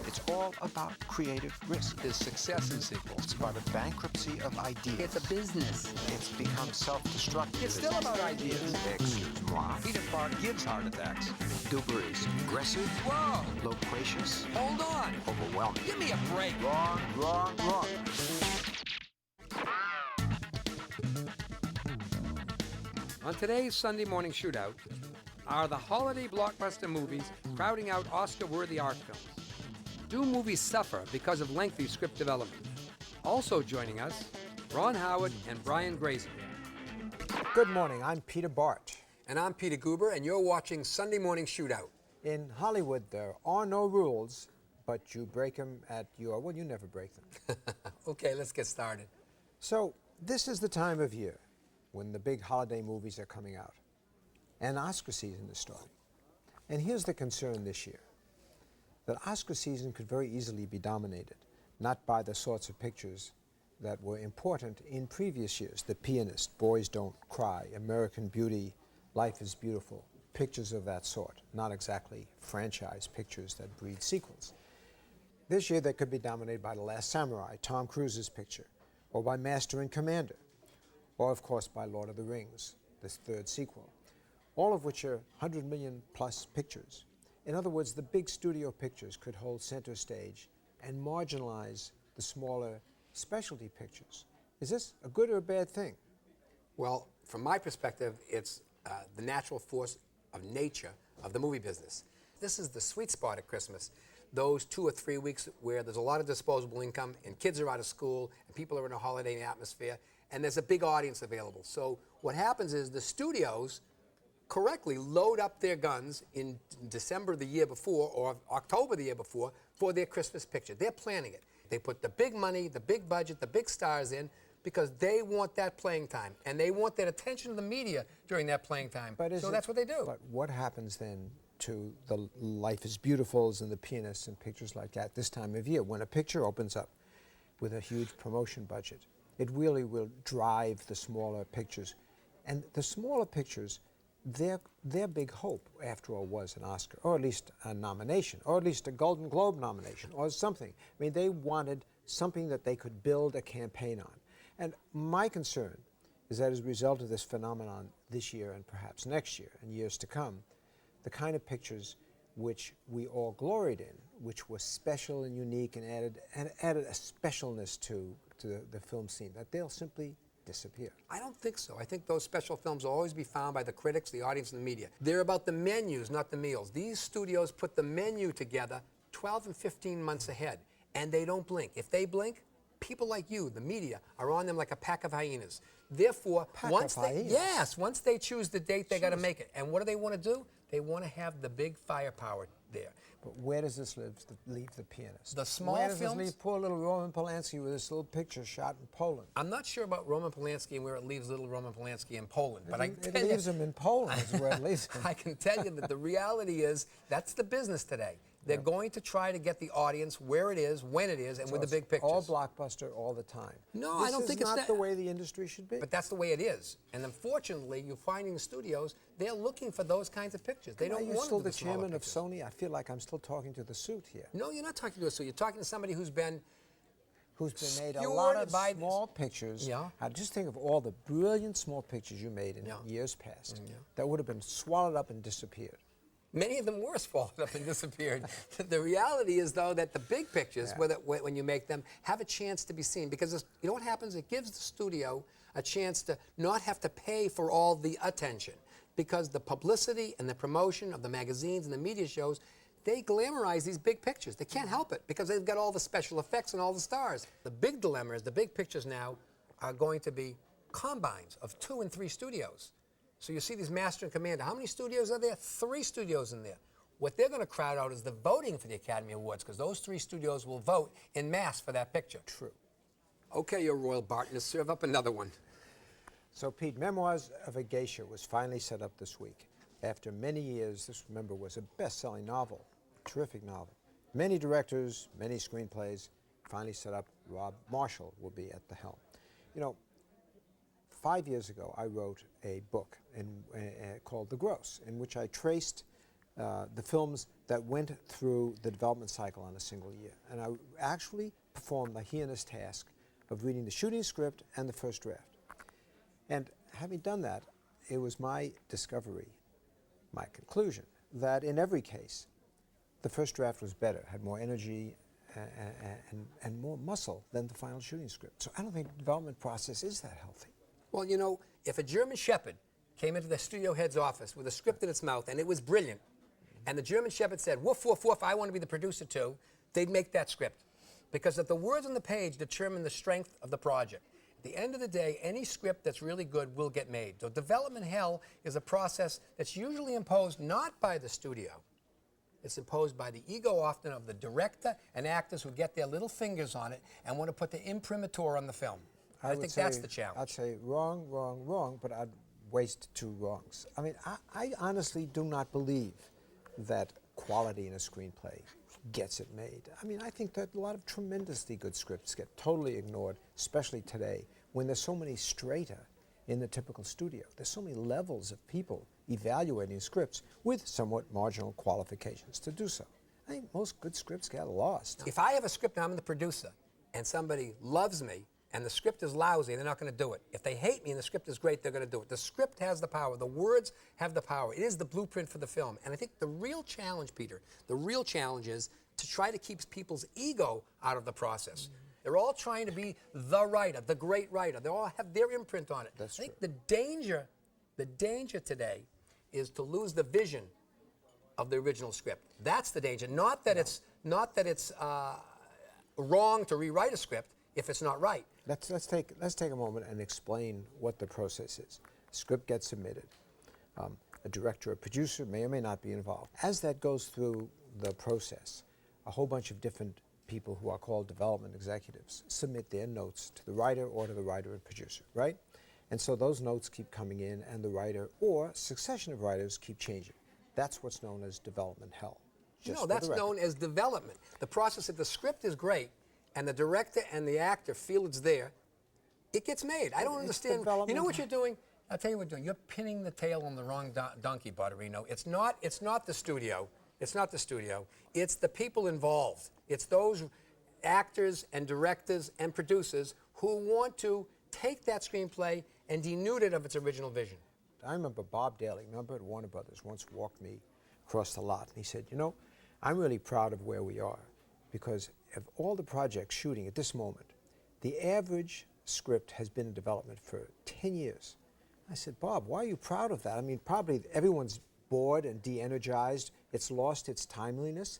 It's all about creative risk. There's success in sequels. It's about a bankruptcy of ideas. It's a business. It's become self-destructive. It's still about ideas. Excuse-moi. Peter Park gives heart attacks. Goober is aggressive, Whoa! loquacious, Hold on! overwhelming. Give me a break! Wrong, wrong, wrong. On today's Sunday morning shootout are the holiday blockbuster movies crowding out Oscar-worthy art films. Do movies suffer because of lengthy script development? Also joining us, Ron Howard and Brian Grazer. Good morning, I'm Peter Bart. And I'm Peter Goober, and you're watching Sunday Morning Shootout. In Hollywood, there are no rules, but you break them at your, well, you never break them. Okay, let's get started. So, this is the time of year when the big holiday movies are coming out, and Oscar season is starting. And here's the concern this year, that Oscar season could very easily be dominated, not by the sorts of pictures that were important in previous years. The Pianist, Boys Don't Cry, American Beauty, Life is Beautiful, pictures of that sort, not exactly franchise pictures that breed sequels. This year they could be dominated by The Last Samurai, Tom Cruise's picture, or by Master and Commander, or of course by Lord of the Rings, this third sequel, all of which are 100 million plus pictures. In other words, the big studio pictures could hold center stage and marginalize the smaller specialty pictures. Is this a good or a bad thing? Well, from my perspective, it's the natural force of nature of the movie business. This is the sweet spot at Christmas. Those 2 or 3 weeks where there's a lot of disposable income and kids are out of school and people are in a holiday atmosphere and there's a big audience available. So what happens is the studios correctly load up their guns in December the year before or October the year before for their Christmas picture. They're planning it. They put the big money, the big budget, the big stars in because they want that playing time and they want that attention of the media during that playing time. So that's what they do. But what happens then to the Life is Beautifuls and the Pianists and pictures like that this time of year when a picture opens up with a huge promotion budget? It really will drive the smaller pictures. And the smaller pictures, their big hope, after all, was an Oscar, or at least a nomination, or at least a Golden Globe nomination, or something. I mean, they wanted something that they could build a campaign on. And my concern is that as a result of this phenomenon this year and perhaps next year and years to come, the kind of pictures which we all gloried in, which were special and unique and added a specialness to the film scene, that they'll simply disappear. I don't think so. I think those special films will always be found by the critics, the audience, and the media. They're about the menus, not the meals. These studios put the menu together 12 and 15 months ahead, and they don't blink. If they blink, people like you, the media, are on them like a pack of hyenas. Therefore, once they choose the date, they got to make it. And what do they want to do? They want to have the big firepower there. But where does this leave the Pianist? The small films? films? Where does this leave poor little Roman Polanski with this little picture shot in Poland? I'm not sure about Roman Polanski and where it leaves little Roman Polanski in Poland. But it leaves him in Poland is where it leaves him. I can tell you that the reality is that's the business today. They're going to try to get the audience where it is, when it is, and with the big pictures. All blockbuster all the time. No, I don't think it's This is not the way the industry should be. But that's the way it is. And unfortunately, you're finding the studios, they're looking for those kinds of pictures. They don't want to do the Are you still the smaller chairman of pictures. Sony? I feel like I'm still talking to the suit here. No, you're not talking to a suit. You're talking to somebody who's been made a lot of small pictures. Yeah. Just think of all the brilliant small pictures you made in years past that would have been swallowed up and disappeared. Many of them were swallowed up and disappeared. The reality is, though, that the big pictures, when you make them, have a chance to be seen. Because you know what happens? It gives the studio a chance to not have to pay for all the attention. Because the publicity and the promotion of the magazines and the media shows, they glamorize these big pictures. They can't help it because they've got all the special effects and all the stars. The big dilemma is the big pictures now are going to be combines of 2 and 3 studios. So you see these Master and Commander. How many studios are there? 3 studios in there. What they're going to crowd out is the voting for the Academy Awards because those 3 studios will vote en masse for that picture. True. Okay, your Royal Barton, serve up another one. So, Pete, Memoirs of a Geisha was finally set up this week. After many years, this, remember, was a best-selling novel, terrific novel. Many directors, many screenplays, finally set up. Rob Marshall will be at the helm. You know, 5 years ago, I wrote a book called The Gross, in which I traced the film's that went through the development cycle on a single year. And I actually performed the heinous task of reading the shooting script and the first draft. And having done that, it was my discovery, my conclusion, that in every case, the first draft was better, had more energy and more muscle than the final shooting script. So I don't think the development process is that healthy. Well, you know, if a German Shepherd came into the studio head's office with a script in its mouth and it was brilliant, and the German Shepherd said, woof, woof, woof, I want to be the producer too, they'd make that script. Because if the words on the page determine the strength of the project. At the end of the day, any script that's really good will get made. So development hell is a process that's usually imposed not by the studio. It's imposed by the ego often of the director and actors who get their little fingers on it and want to put the imprimatur on the film. I think that's the challenge. I'd say wrong, wrong, wrong, but I'd waste two wrongs. I mean, I honestly do not believe that quality in a screenplay gets it made. I mean, I think that a lot of tremendously good scripts get totally ignored, especially today, when there's so many strata in the typical studio. There's so many levels of people evaluating scripts with somewhat marginal qualifications to do so. I think most good scripts get lost. If I have a script and I'm the producer and somebody loves me and the script is lousy, they're not going to do it. If they hate me and the script is great, they're going to do it. The script has the power. The words have the power. It is the blueprint for the film. And I think the real challenge, Peter, the real challenge is to try to keep people's ego out of the process. They're all trying to be the writer, the great writer. They all have their imprint on it. That's I think true. the danger today is to lose the vision of the original script. That's the danger. Not that it's wrong to rewrite a script if it's not right. Let's take a moment and explain what the process is. Script gets submitted. A director or producer may or may not be involved. As that goes through the process, a whole bunch of different people who are called development executives submit their notes to the writer or to the writer and producer, right? And so those notes keep coming in, and the writer or succession of writers keep changing. That's what's known as development hell. No, that's known as development. The process, if the script is great and the director and the actor feel it's there, it gets made. I don't understand. You know what you're doing? I'll tell you what you're doing. You're pinning the tail on the wrong donkey, Butterino. It's not the studio. It's not the studio. It's the people involved. It's those actors and directors and producers who want to take that screenplay and denude it of its original vision. I remember Bob Daly, remember at Warner Brothers, once walked me across the lot, and he said, you know, I'm really proud of where we are, because of all the projects shooting at this moment, the average script has been in development for 10 years. I said, Bob, why are you proud of that? I mean, probably everyone's bored and de-energized. It's lost its timeliness.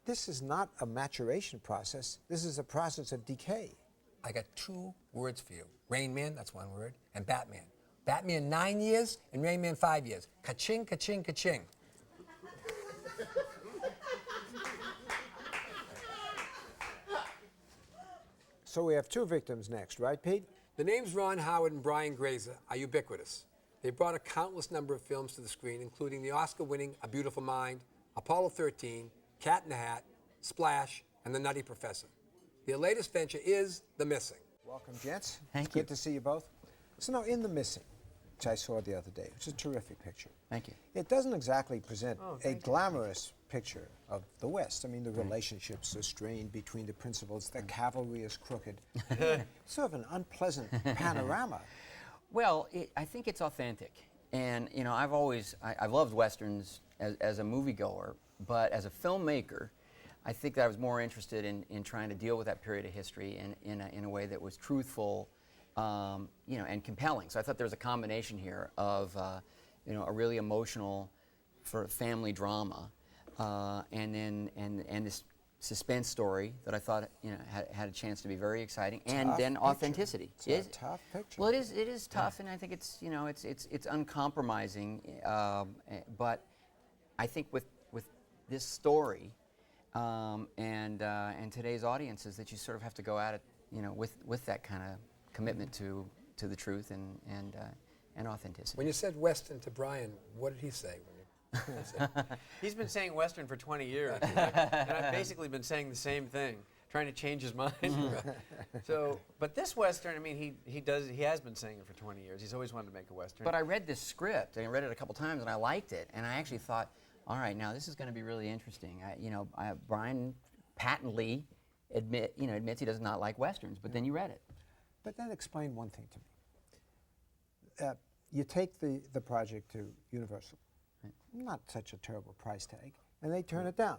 This is not a maturation process. This is a process of decay. I got two words for you. Rain Man, that's one word, and Batman. Batman 9 years and Rain Man 5 years. Ka-ching, ka-ching, ka-ching. So we have two victims next, right, Pete? The names Ron Howard and Brian Grazer are ubiquitous. They brought a countless number of films to the screen, including the Oscar-winning A Beautiful Mind, Apollo 13, Cat in the Hat, Splash, and The Nutty Professor. Their latest venture is The Missing. Welcome, gents. Thank It's you. good to see you both. So now, In The Missing, which I saw the other day, which is a terrific picture. Thank you. It doesn't exactly present a glamorous picture of the West. I mean, the relationships are strained between the principals. The cavalry is crooked. Sort of an unpleasant panorama. Well, I think it's authentic, and you know, I've loved westerns as a moviegoer, but as a filmmaker, I think that I was more interested in trying to deal with that period of history in a way that was truthful, you know, and compelling. So I thought there was a combination here of, you know, a really emotional, for family drama, and this suspense story that I thought, you know, had a chance to be very exciting, and Tough then picture. authenticity. It's a tough picture. Well, it is tough, and I think it's, you know, it's uncompromising, but I think with this story and today's audiences, that you sort of have to go at it, you know, with that kind of commitment to the truth and authenticity. When you said Western to Brian, what did he say? He's been saying Western for 20 years, and I've basically been saying the same thing, trying to change his mind. So, but this Western, I mean, he has been saying it for 20 years. He's always wanted to make a Western. But I read this script, and I read it a couple times, and I liked it, and I actually thought, all right, now this is going to be really interesting. Brian patently admits he does not like westerns, but then you read it. But then explain one thing to me. You take the project to Universal, not such a terrible price tag, and they turn it down.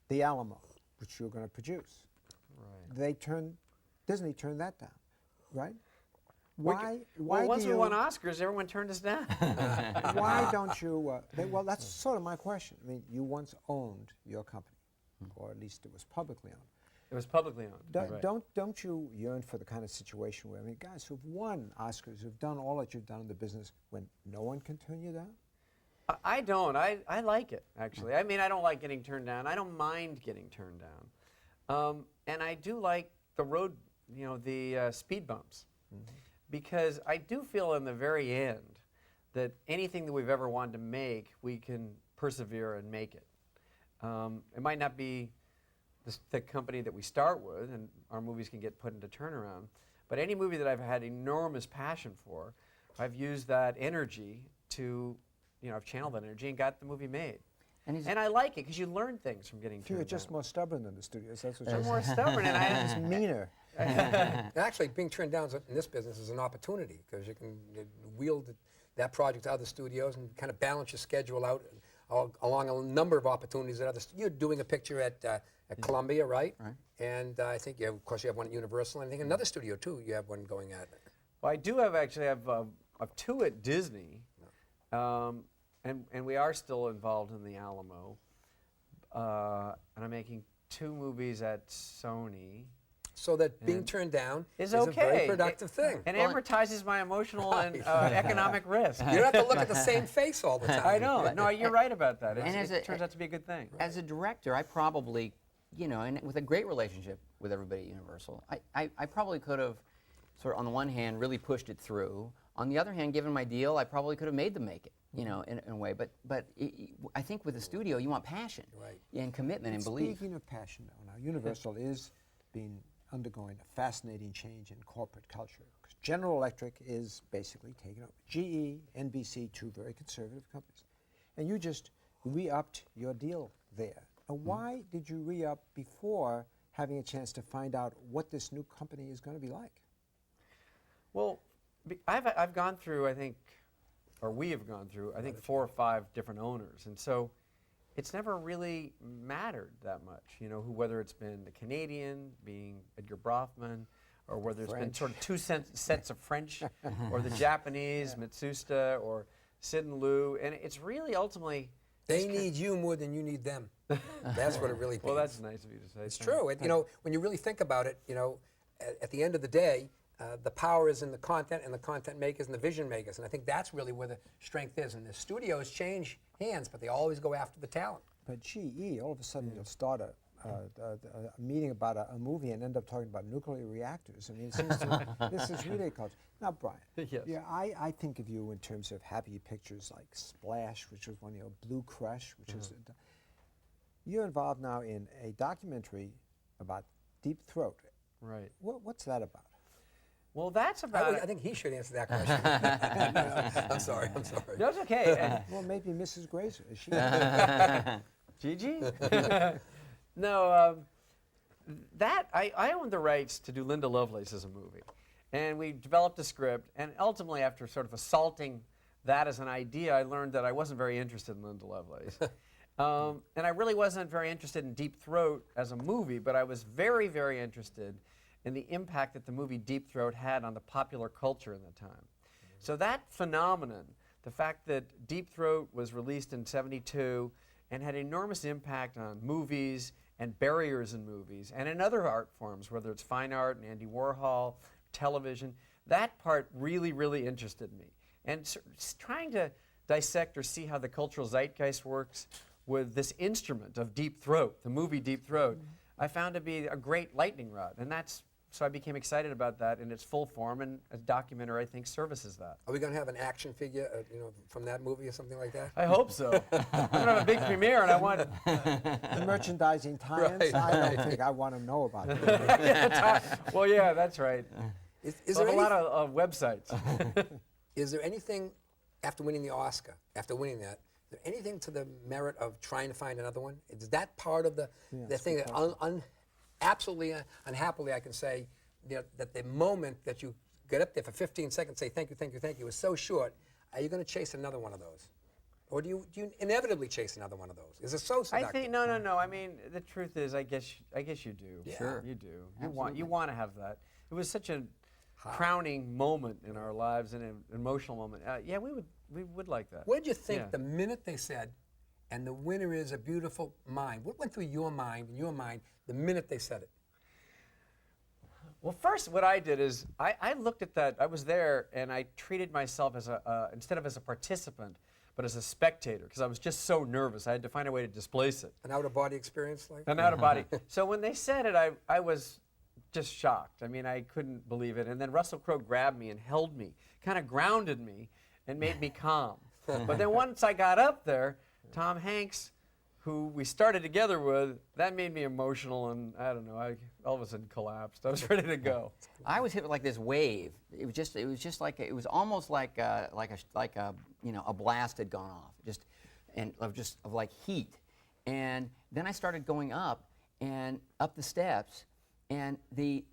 The Alamo, which you're going to produce, Disney turned that down, right? Why once do we you, won Oscars, everyone turned us down. why don't you, well, that's sort of my question. I mean, you once owned your company, or at least it was publicly owned. It was publicly owned. Right. Don't you yearn for the kind of situation where, I mean, guys who've won Oscars, who've done all that you've done in the business, when no one can turn you down? I don't. I like it, actually. I mean, I don't like getting turned down. I don't mind getting turned down. And I do like the road, the speed bumps. Because I do feel in the very end that anything that we've ever wanted to make, we can persevere and make it. It might not be the company that we start with, and our movies can get put into turnaround, but any movie that I've had enormous passion for, I've used that energy to, I've channeled that energy and got the movie made. And I like it because you learn things from getting turned down. You're just more stubborn than the studios. That's what I'm you're more stubborn, and I just meaner. And actually, being turned down in this business is an opportunity because you can wield that project to other studios and kind of balance your schedule out along a number of opportunities at other. You're doing a picture at Columbia, right? Right. And I think of course, you have one at Universal, and I think another studio too. You have one going at. Well, I do have two at Disney, and we are still involved in the Alamo, and I'm making 2 movies at Sony. So that being turned down is a very productive thing. And amortizes my emotional and economic risk. You don't have to look at the same face all the time. I know. No, you're right about that. It turns out to be a good thing. As a director, I probably, and with a great relationship with everybody at Universal, I probably could have, sort of on the one hand, really pushed it through. On the other hand, given my deal, I probably could have made them make it, in a way. But I think with the studio, you want passion and commitment and belief. Speaking of passion, though, now Universal is undergoing a fascinating change in corporate culture. Because General Electric is basically taking over. GE, NBC, 2 very conservative companies. And you just re-upped your deal there. Now, why did you re-up before having a chance to find out what this new company is going to be like? Well, I've gone through, we have gone through, 4 or 5 different owners. And so it's never really mattered that much, whether it's been the Canadian, being Edgar Brofman, or whether it's been sort of 2 sets of French, or the Japanese, Matsushita, or Sid and Lou. And it's really ultimately... They need you more than you need them. That's what it really means. Well, that's nice of you to say. It's true. When you really think about it, at the end of the day, the power is in the content and the content makers and the vision makers. And I think that's really where the strength is. And the studios change hands, but they always go after the talent. But GE, all of a sudden you'll start a meeting about a movie and end up talking about nuclear reactors. I mean, it seems this is really culture. Now, Brian, yes. I think of you in terms of happy pictures like Splash, which was one, Blue Crush, which is... You're involved now in a documentary about Deep Throat. Right. What's that about? Well, that's about... I think he should answer that question. I'm sorry. No, it's okay. Well, maybe Mrs. Grazer. Is she? Gigi? No, I owned the rights to do Linda Lovelace as a movie. And we developed a script, and ultimately, after sort of assaulting that as an idea, I learned that I wasn't very interested in Linda Lovelace. And I really wasn't very interested in Deep Throat as a movie, but I was very, very interested in the impact that the movie Deep Throat had on the popular culture in the time. So that phenomenon, the fact that Deep Throat was released in '72 and had enormous impact on movies and barriers in movies and in other art forms, whether it's fine art and Andy Warhol, television, that part really, really interested me. And trying to dissect or see how the cultural zeitgeist works with this instrument of Deep Throat, the movie Deep Throat, I found to be a great lightning rod. And so I became excited about that in its full form, and a documentary, I think, services that. Are we going to have an action figure, from that movie or something like that? I hope so. I'm going to have a big premiere, and I want... The merchandising tie-ins, I don't think I want to know about it. Well, yeah, that's right. Is there there a lot of websites. Is there anything, after winning the Oscar, after winning that, there anything to the merit of trying to find another one? Is that part of the that's a thing good that absolutely unhappily I can say that the moment that you get up there for 15 seconds, say thank you, thank you, thank you, is so short. Are you going to chase another one of those? Or do you inevitably chase another one of those? Is it so seductive? I think no. I mean, the truth is, I guess you do. Yeah. Sure. You do. You want to have that. It was such a crowning moment in our lives and an emotional moment. Yeah, we would like that. What did you think Yeah. the minute they said, and the winner is a beautiful mind? What went through your mind the minute they said it? Well, first, what I did is I looked at that. I was there, and I treated myself as instead of as a participant, but as a spectator, because I was just so nervous. I had to find a way to displace it. An out-of-body experience, like? An out of body. So when they said it, I was just shocked. I mean, I couldn't believe it. And then Russell Crowe grabbed me and held me, kind of grounded me, and made me calm. But then once I got up there, Tom Hanks, who we started together with, that made me emotional, and I don't know, I all of a sudden collapsed. I was ready to go. I was hit with like this wave. It was just like it was almost like a blast had gone off, of like heat. And then I started going up the steps, and the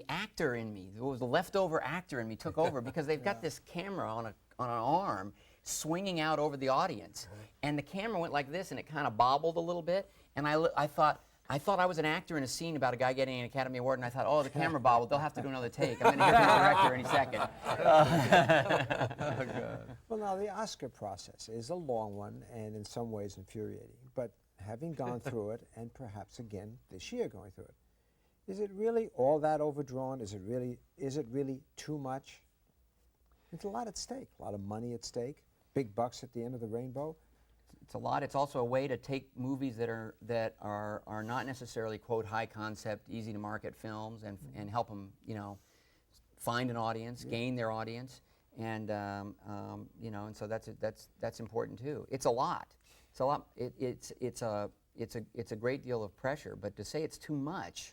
actor in me, there was the leftover actor in me, took over because they've got this camera on an arm swinging out over the audience, and the camera went like this, and it kind of bobbled a little bit, and I thought I was an actor in a scene about a guy getting an Academy Award, and I thought, oh, the camera bobbled, they'll have to do another take. I'm going to hear from the director any second. Well, now the Oscar process is a long one and in some ways infuriating, but having gone through it, and perhaps again this year going through it, is it really all that overdrawn? Is it really too much? There's a lot at stake, a lot of money at stake, big bucks at the end of the rainbow. It's a lot. It's also a way to take movies that are not necessarily quote high concept, easy to market films and help them find an audience, gain their audience, and and so that's important too. It's a lot. It's a lot. It's a great deal of pressure. But to say it's too much.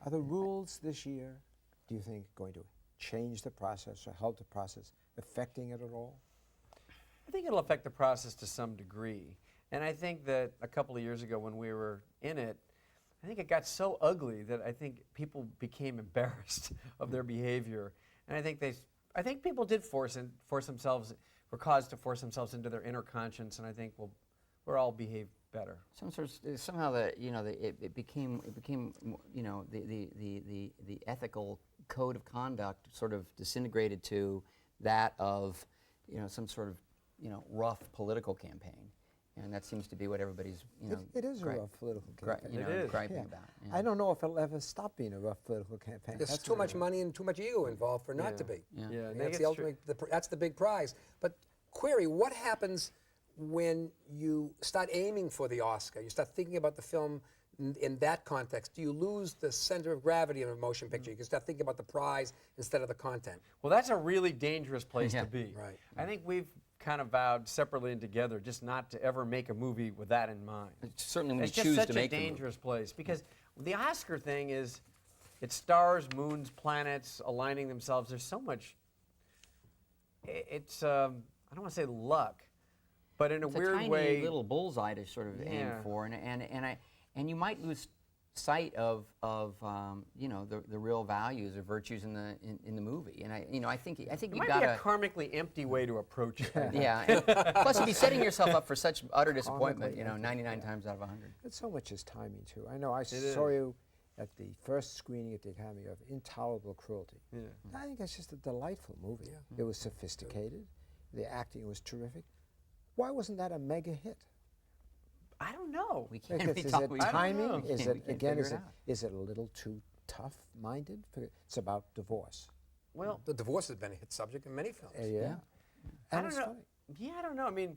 Are the rules this year, do you think, going to change the process or help the process, affecting it at all? I think it'll affect the process to some degree. And I think that a couple of years ago when we were in it, I think it got so ugly that I think people became embarrassed of their behavior. And I think people did were caused to force themselves into their inner conscience, and I think we'll all behave better. Somehow it became the ethical code of conduct sort of disintegrated to that of some sort of rough political campaign, and that seems to be what everybody's It is a rough political campaign. It is. griping Yeah. about. I don't know if it'll ever stop being a rough political campaign. There's That's too what much it is. money and too much ego involved for not to be. Yeah. Yeah, And I that's think the it's ultimate. That's the big prize. But query: what happens when you start aiming for the Oscar? You start thinking about the film in that context. Do you lose the center of gravity in a motion picture? You can start thinking about the prize instead of the content. Well, that's a really dangerous place Yeah. to be. Right. I think we've kind of vowed separately and together just not to ever make a movie with that in mind. Certainly when It's you just choose such to a make the movie. dangerous place because the Oscar thing is, it's stars, moons, planets aligning themselves. There's so much. It's I don't want to say luck, but in a It's weird a tiny way. little bullseye to sort of aim Yeah. for, and you might lose sight of the real values or virtues in the movie. And I think It you might got be a karmically empty way to approach it. yeah. And plus, you'd be setting yourself up for such utter disappointment. 99 times out of 100. It's so much as timing, too. I know I saw you at the first screening at the Academy of Intolerable Cruelty. Yeah. I think it's just a delightful movie. It was sophisticated. The acting was terrific. Why wasn't that a mega hit? I don't know. We can't Is really it talk. we- timing? know. Is We it can't again? figure it out. Is it a little too tough-minded? It's about divorce. Well, The divorce has been a hit subject in many films. Yeah. I And don't it's know. funny. Yeah, I don't know. I mean,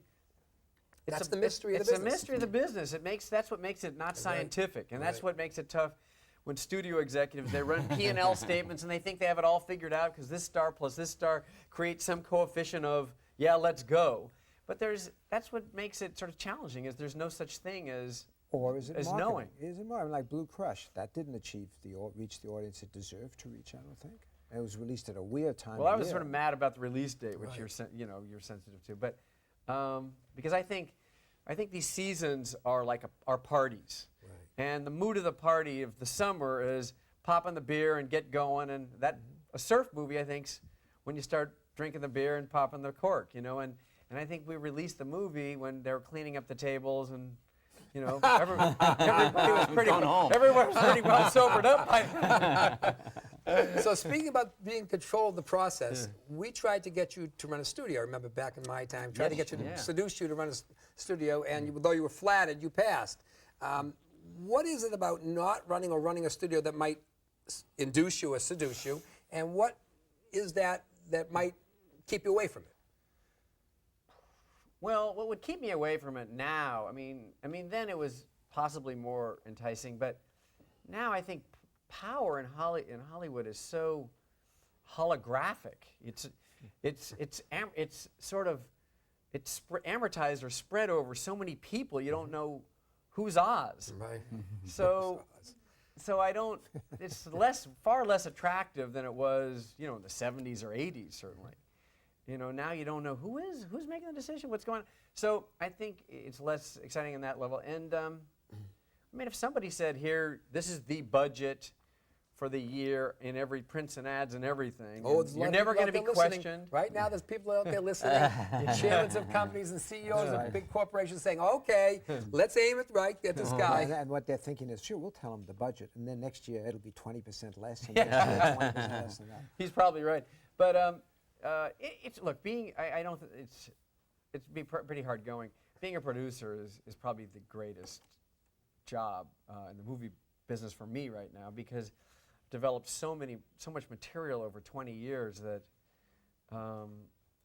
That's the mystery of the It's business. a mystery of the business. That's what makes it not scientific, and that's Right. what makes it tough. When studio executives, they run P&L statements and they think they have it all figured out because this star plus this star creates some coefficient of, yeah, let's go. But that's what makes it sort of challenging, is there's no such thing as Or is it as marketing? knowing. Is it marketing? Like Blue Crush, that didn't reach the audience it deserved to reach, I don't think. It was released at a weird time Well, I of was year. sort of mad about the release date, which you're sensitive to. But because I think these seasons are like our parties, and the mood of the party of the summer is popping the beer and get going, and that a surf movie I think's when you start drinking the beer and popping the cork, you know, and I think we released the movie when they were cleaning up the tables and. You know, everybody was pretty. Everyone was pretty well sobered up by then. So speaking about being in control of the process, we tried to get you to run a studio. I remember back in my time, tried to get you to seduce you to run a studio, and though you were flattered, you passed. What is it about not running or running a studio that might induce you or seduce you, and what is that might keep you away from it? Well, what would keep me away from it now? I mean, then it was possibly more enticing, but now I think power in Hollywood is so holographic. It's amortized or spread over so many people. You don't know who's Oz. Right. So I don't. It's far less attractive than it was, you know, in the 70s or 80s, certainly. You know, now you don't know who's making the decision, what's going on. So I think it's less exciting on that level. And I mean, if somebody said, here, this is the budget for the year in every prints and ads and everything, and you're never going to be questioned. Right now, there's people out there listening, chairmen of companies and CEOs of big corporations saying, okay, let's aim it right, get this guy. And what they're thinking is, sure, we'll tell them the budget, and then next year it'll be 20% less, and next year 20% less than that. He's probably right. But look, pretty hard going. Being a producer is probably the greatest job in the movie business for me right now, because I've developed so much material over 20 years that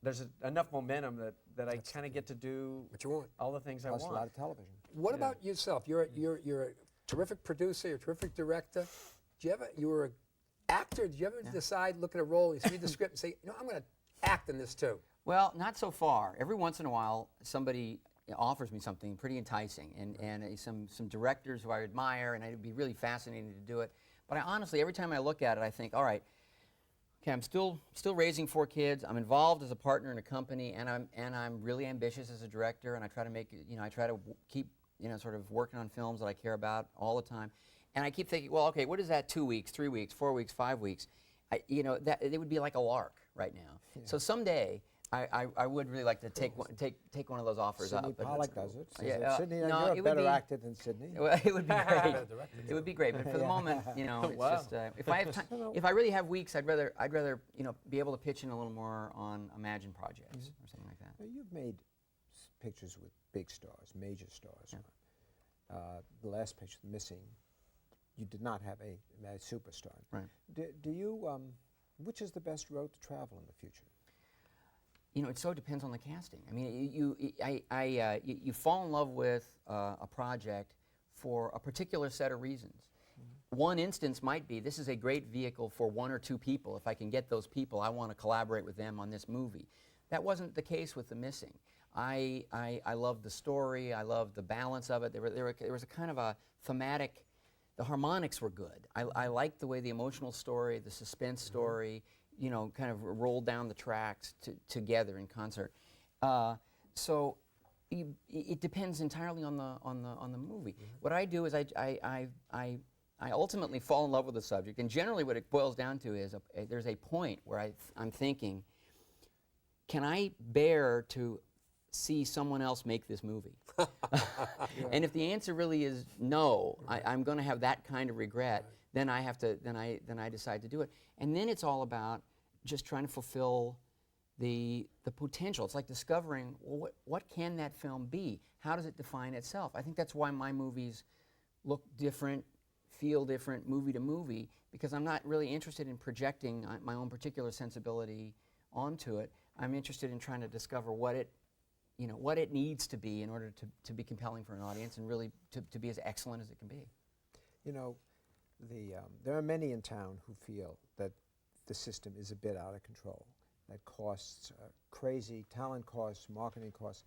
there's enough momentum that I kind of get to do what you want. all the things I Plus want. a lot of television. What about yourself? You're a terrific producer. You're a terrific director. You were an actor. Did you ever decide, look at a role, you read the script, and say, you know, I'm going to act in this too? Well, not so far. Every once in a while, somebody offers me something pretty enticing, and some directors who I admire, and it'd be really fascinating to do it. But I honestly, every time I look at it, I think, all right, okay, I'm still raising 4 kids. I'm involved as a partner in a company, and I'm really ambitious as a director, and I try to I try to keep, sort of working on films that I care about all the time. And I keep thinking, well, okay, what is that? 2 weeks, 3 weeks, 4 weeks, 5 weeks? That it would be like a lark right now. Yeah. So someday, I would really like to take one of those offers Sidney up. Pollock does it. Yeah, Sidney, no, you're a better actor than Sidney. Well, it would be great. It would be great, but for the moment, it's just if I have time, if I really have weeks, I'd rather be able to pitch in a little more on Imagine projects or something like that. Now, you've made pictures with big stars, major stars. Yeah. The last picture, Missing, you did not have a superstar. Right. Do you? Which is the best road to travel in the future? It so depends on the casting. I mean, you fall in love with a project for a particular set of reasons. Mm-hmm. One instance might be, this is a great vehicle for 1 or 2 people. If I can get those people, I want to collaborate with them on this movie. That wasn't the case with The Missing. I loved the story. I loved the balance of it. There was a kind of a thematic. The harmonics were good. I liked the way the emotional story, the suspense story, kind of rolled down the tracks together in concert. So it depends entirely on the movie. Mm-hmm. What I do is I ultimately fall in love with the subject, and generally what it boils down to is there's a point where I'm thinking, can I bear to see someone else make this movie? And if the answer really is no, I'm going to have that kind of regret. Then I have to. Then I decide to do it. And then it's all about just trying to fulfill the potential. It's like discovering, well, what can that film be? How does it define itself? I think that's why my movies look different, feel different, movie to movie, because I'm not really interested in projecting my own particular sensibility onto it. I'm interested in trying to discover what it needs to be in order to be compelling for an audience and really to be as excellent as it can be. There are many in town who feel that the system is a bit out of control, that costs crazy, talent costs, marketing costs,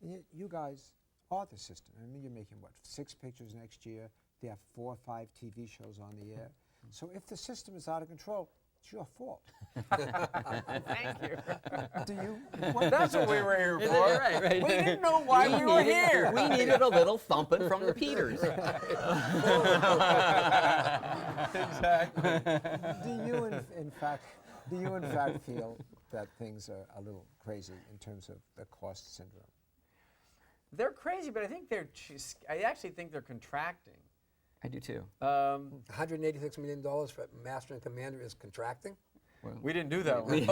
and yet you guys are the system. I mean, you're making, 6 pictures next year, they have 4 or 5 TV shows on the air. So if the system is out of control, It's your fault. Thank you. Do you? That's what we were here for. Right, right. We didn't know why we were here. We needed a little thumping from the Peters. Exactly. Do you, in fact feel that things are a little crazy in terms of the cost syndrome? They're crazy, but I think I actually think they're contracting. I do too. $186 million for Master and Commander is contracting? We didn't do that one.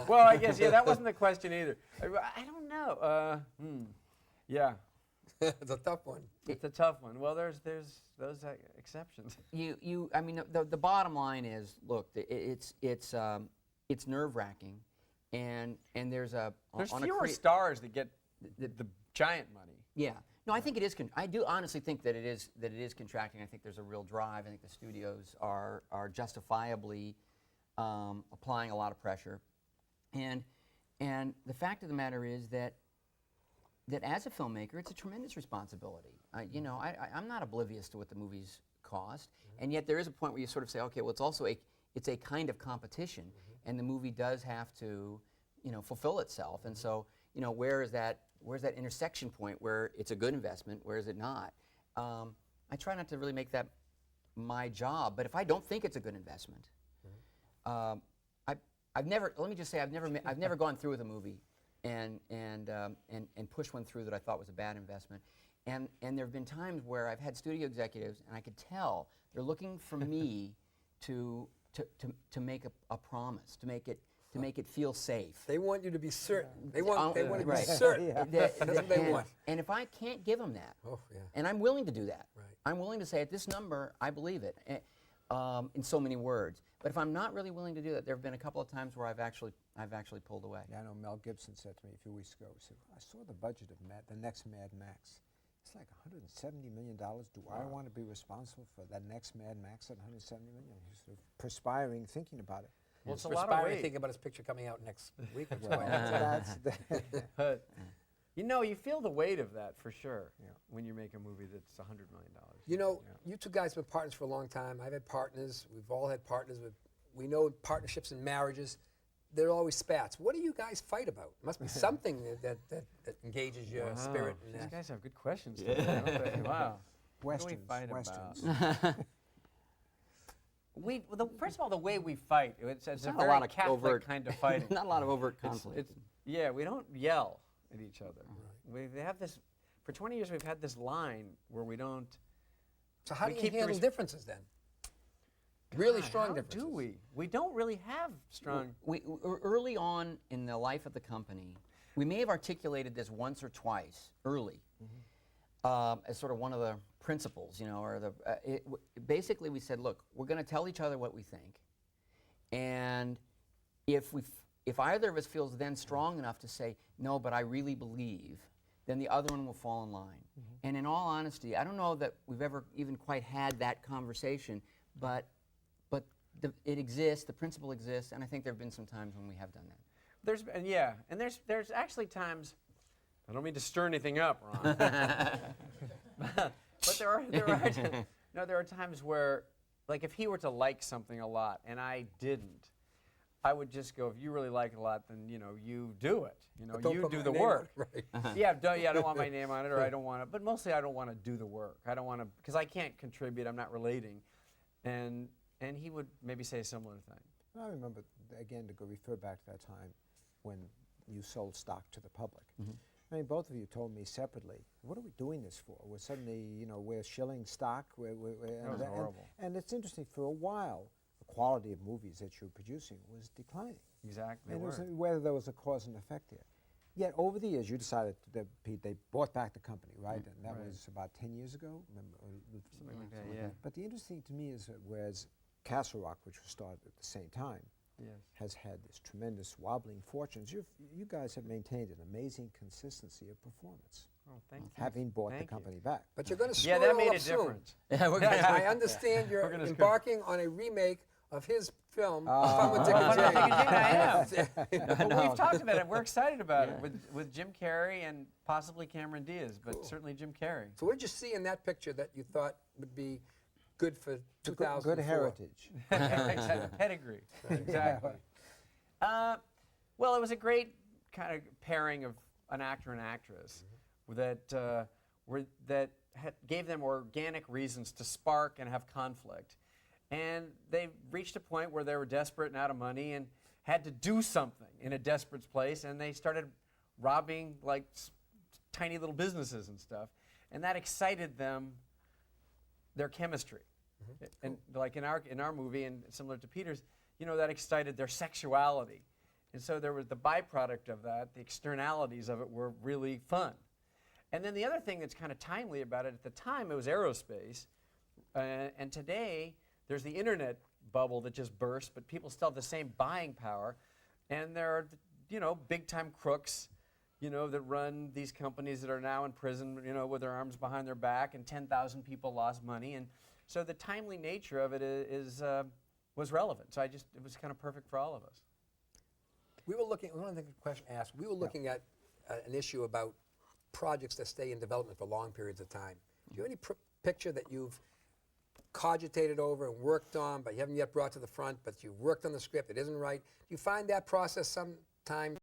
Well, I guess, yeah, that wasn't the question either. I don't know. Yeah, It's a tough one. it's a tough one. Well, there's those exceptions. I mean, the bottom line is, look, it's nerve-wracking, and there's There's on fewer a stars that get the giant money. Yeah. No, I think it is. I do honestly think that it is contracting. I think there's a real drive. I think the studios are justifiably applying a lot of pressure, and the fact of the matter is that as a filmmaker, it's a tremendous responsibility. I'm not oblivious to what the movies cost, and yet there is a point where you sort of say, okay, well, it's a kind of competition, and the movie does have to, fulfill itself, and so, where's that intersection point where it's a good investment, where is it not? I try not to really make that my job, but if I don't think it's a good investment, I've never gone through with a movie and pushed one through that I thought was a bad investment. And there have been times where I've had studio executives, and I could tell they're looking for me to make a promise, to make it feel safe. They want you to be certain. They want to be right. certain. Yeah. That's what they want. And if I can't give them that, Oh, yeah. and I'm willing to do that, Right. I'm willing to say at this number, I believe it, in so many words. But if I'm not really willing to do that, there have been a couple of times where I've actually pulled away. Yeah, I know Mel Gibson said to me a few weeks ago, he said, I saw the budget of the next Mad Max. It's like $170 million. Do I want to be responsible for that next Mad Max at $170 million? He's sort of perspiring, thinking about it. Well, it's a We're lot of aspiring to weight. think about his picture coming out next week or two. Well, that's But you feel the weight of that for sure Yeah. when you make a movie that's $100 million. You two guys have been partners for a long time. I've had partners. We've all had partners. We know partnerships and marriages. There are always spats. What do you guys fight about? It must be something that engages your spirit. And These that. guys have good questions today, don't they? Wow. What do we fight Westerns. about? First of all, the way we fight, it's a Not very a lot of Catholic overt kind of fighting. Not a lot of overt conflict. Yeah, we don't yell at each other. We have this, for 20 years we've had this line where we don't. So how we do you keep the handle res- differences then? Really God, strong how differences. do we? We don't really have strong. Early on in the life of the company, we may have articulated this once or twice early as sort of one of the principles, or basically we said, look, we're going to tell each other what we think, and if either of us feels then strong enough to say, no, but I really believe, then the other one will fall in line. And in all honesty, I don't know that we've ever even quite had that conversation, but it exists, the principle exists, and I think there have been some times when we have done that. There's actually times. I don't mean to stir anything up, Ron. but there are times where, like, if he were to like something a lot and I didn't, I would just go, if you really like it a lot, then you do it. Don't You put do my the name work. on it, right. I don't want my name on it, or I don't want to. But mostly, I don't want to do the work. I don't want to, because I can't contribute. I'm not relating, and he would maybe say a similar thing. I remember, again, to refer back to that time when you sold stock to the public. I mean, both of you told me separately, what are we doing this for? We're suddenly, we're shilling stock. That was horrible. And it's interesting, for a while, the quality of movies that you're producing was declining. Exactly. And it was whether there was a cause and effect there. Yet over the years, you decided that they bought back the company, right? And that was about 10 years ago? Something like that, yeah. But the interesting to me is that whereas Castle Rock, which was started at the same time, Yes. has had this tremendous wobbling fortunes, you guys have maintained an amazing consistency of performance, Oh, thank you. having bought Thank the you. company back. But you're going to screw Yeah, it that all made up a soon. difference. Yeah, we're Because I understand We're you're gonna screw- embarking on a remake of his film, Fun with Dick and Fun with Jane. Dick and Jane, I am. But we've talked about it. We're excited about it with Jim Carrey and possibly Cameron Diaz, but certainly Jim Carrey. So what did you see in that picture that you thought would be good for It's a 2004. good heritage. Pedigree. Exactly. Well, it was a great kind of pairing of an actor and actress that gave them organic reasons to spark and have conflict. And they reached a point where they were desperate and out of money and had to do something in a desperate place, and they started robbing like tiny little businesses and stuff. And that excited them, their chemistry. And like in our movie, and similar to Peter's, you know, that excited their sexuality. And so there was the byproduct of that, the externalities of it were really fun. And then the other thing that's kind of timely about it, at the time it was aerospace, and today there's the internet bubble that just burst, but people still have the same buying power. And there are, you know, big time crooks, you know, that run these companies that are now in prison, you know, with their arms behind their back, and 10,000 people lost money. And so the timely nature of it was relevant. So it was kind of perfect for all of us. We were looking, one of the questions asked, we were looking at an issue about projects that stay in development for long periods of time. Do you have any picture that you've cogitated over and worked on, but you haven't yet brought to the front, but you've worked on the script, it isn't right? Do you find that process sometimes